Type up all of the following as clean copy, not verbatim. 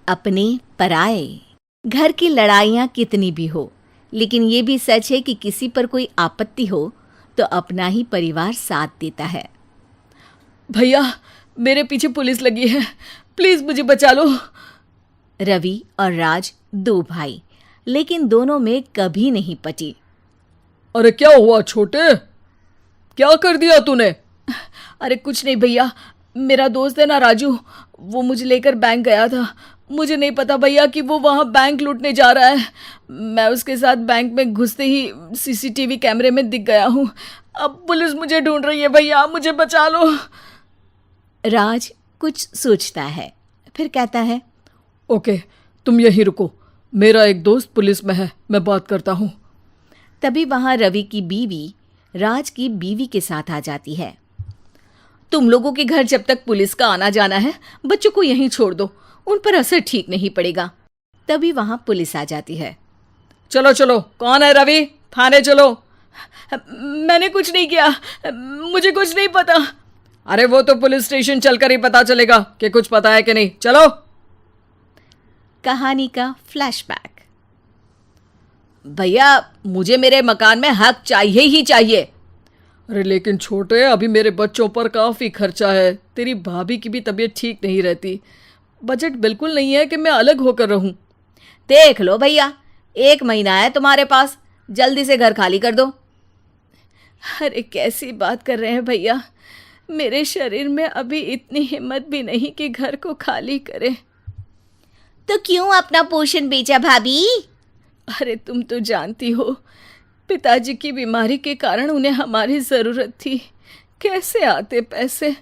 अपने पराए। घर की लड़ाइयाँ कितनी भी हो, लेकिन ये भी सच है कि किसी पर कोई आपत्ति हो तो अपना ही परिवार साथ देता है। भैया, मेरे पीछे पुलिस लगी है, प्लीज मुझे बचा लो। रवि और राज दो भाई, लेकिन दोनों में कभी नहीं पटी। अरे क्या हुआ छोटे, क्या कर दिया तूने? अरे कुछ नहीं भैया, मेरा दोस्त है ना राजू, वो मुझे लेकर बैंक गया था। मुझे नहीं पता भैया कि वो वहाँ बैंक लूटने जा रहा है। मैं उसके साथ बैंक में घुसते ही सीसीटीवी कैमरे में दिख गया हूँ। अब पुलिस मुझे ढूंढ रही है भैया, मुझे बचा लो। राज कुछ सोचता है, फिर कहता है, ओके, तुम यहीं रुको, मेरा एक दोस्त पुलिस में है, मैं बात करता हूँ। तभी वहां रवि की बीवी राज की बीवी के साथ आ जाती है। तुम लोगों के घर जब तक पुलिस का आना जाना है, बच्चों को यहीं छोड़ दो, उन पर असर ठीक नहीं पड़ेगा। तभी वहां पुलिस आ जाती है। चलो चलो, कौन है रवि, थाने चलो। मैंने कुछ नहीं किया, मुझे कुछ नहीं पता। अरे वो तो पुलिस स्टेशन चलकर ही पता चलेगा कि कुछ पता है कि नहीं, चलो। कहानी का फ्लैशबैक। भैया, मुझे मेरे मकान में हक चाहिए ही चाहिए। अरे लेकिन छोटे, अभी मेरे बच्चों पर काफ़ी खर्चा है, तेरी भाभी की भी तबीयत ठीक नहीं रहती, बजट बिल्कुल नहीं है कि मैं अलग होकर रहूं। देख लो भैया, 1 महीना है तुम्हारे पास, जल्दी से घर खाली कर दो। अरे कैसी बात कर रहे हैं भैया, मेरे शरीर में अभी इतनी हिम्मत भी नहीं कि घर को खाली करे। तो क्यों अपना पोषण बेचा भाभी? अरे तुम तो जानती हो, पिताजी की बीमारी के कारण उन्हें हमारी ज़रूरत थी, कैसे आते पैसे।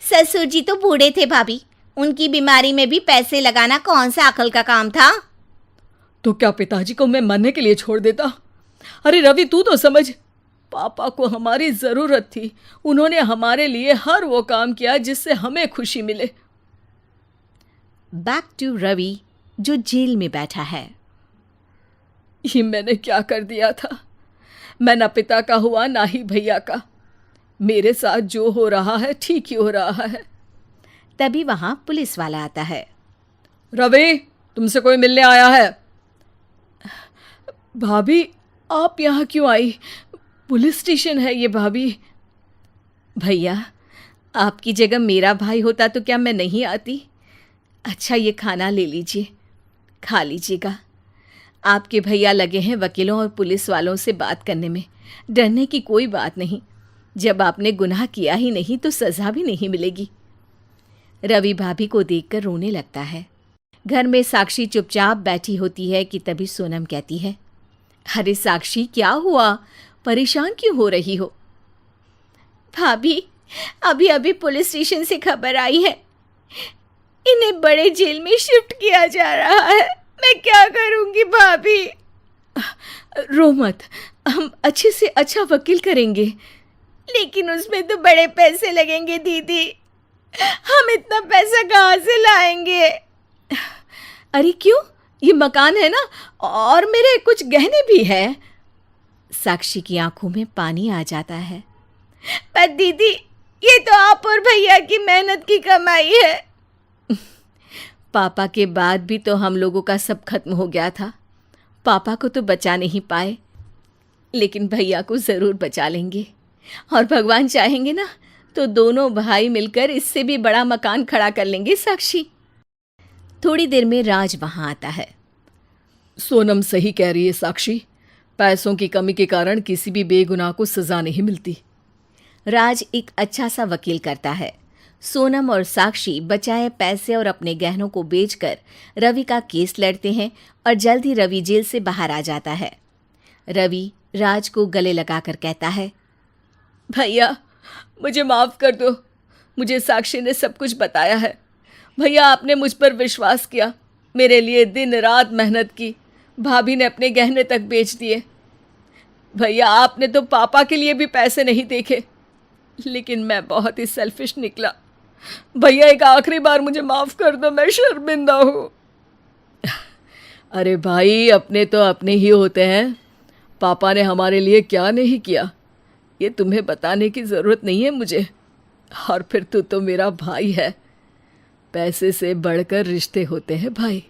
ससुर जी तो बूढ़े थे भाभी, उनकी बीमारी में भी पैसे लगाना कौन सा अकल का काम था? तो क्या पिताजी को मैं मरने के लिए छोड़ देता? अरे रवि, तू तो समझ, पापा को हमारी ज़रूरत थी, उन्होंने हमारे लिए हर वो काम किया जिससे हमें खुशी मिले। बैक टू रवि, जो जेल में बैठा है। ये मैंने क्या कर दिया था? मैं ना पिता का हुआ ना ही भैया का। मेरे साथ जो हो रहा है ठीक ही हो रहा है। तभी वहां पुलिस वाला आता है। रवि, तुमसे कोई मिलने आया है। भाभी, आप यहाँ क्यों आई? पुलिस स्टेशन है ये भाभी। भैया, आपकी जगह मेरा भाई होता तो क्या मैं नहीं आती? अच्छा, ये खाना ले लीजिए, खा लीजिएगा। आपके भैया लगे हैं वकीलों और पुलिस वालों से बात करने में, डरने की कोई बात नहीं। जब आपने गुनाह किया ही नहीं तो सज़ा भी नहीं मिलेगी। रवि भाभी को देखकर रोने लगता है। घर में साक्षी चुपचाप बैठी होती है कि तभी सोनम कहती है, अरे साक्षी, क्या हुआ? परेशान क्यों हो रही हो? भाभी, अभी अभी पुलिस स्टेशन से खबर आई है, इन्हें बड़े जेल में शिफ्ट किया जा रहा है। मैं क्या करूंगी भाभी? रो मत, हम अच्छे से अच्छा वकील करेंगे। लेकिन उसमें तो बड़े पैसे लगेंगे दीदी, हम इतना पैसा कहाँ से लाएंगे? अरे क्यों, ये मकान है ना, और मेरे कुछ गहने भी है। साक्षी की आंखों में पानी आ जाता है। पर दीदी, ये तो आप और भैया की मेहनत की कमाई है। पापा के बाद भी तो हम लोगों का सब खत्म हो गया था। पापा को तो बचा नहीं पाए, लेकिन भैया को ज़रूर बचा लेंगे, और भगवान चाहेंगे ना तो दोनों भाई मिलकर इससे भी बड़ा मकान खड़ा कर लेंगे। साक्षी। थोड़ी देर में राज वहाँ आता है। सोनम सही कह रही है साक्षी, पैसों की कमी के कारण किसी भी बेगुनाह को सज़ा नहीं मिलती। राज एक अच्छा सा वकील करता है। सोनम और साक्षी बचाए पैसे और अपने गहनों को बेचकर रवि का केस लड़ते हैं और जल्द ही रवि जेल से बाहर आ जाता है। रवि राज को गले लगाकर कहता है, भैया मुझे माफ़ कर दो, मुझे साक्षी ने सब कुछ बताया है। भैया, आपने मुझ पर विश्वास किया, मेरे लिए दिन रात मेहनत की, भाभी ने अपने गहने तक बेच दिए। भैया, आपने तो पापा के लिए भी पैसे नहीं देखे, लेकिन मैं बहुत ही सेल्फिश निकला। भैया, एक आखिरी बार मुझे माफ़ कर दो, मैं शर्मिंदा हूँ। अरे भाई, अपने तो अपने ही होते हैं, पापा ने हमारे लिए क्या नहीं किया ये तुम्हें बताने की ज़रूरत नहीं है मुझे। और फिर तू तो मेरा भाई है। पैसे से बढ़कर रिश्ते होते हैं भाई।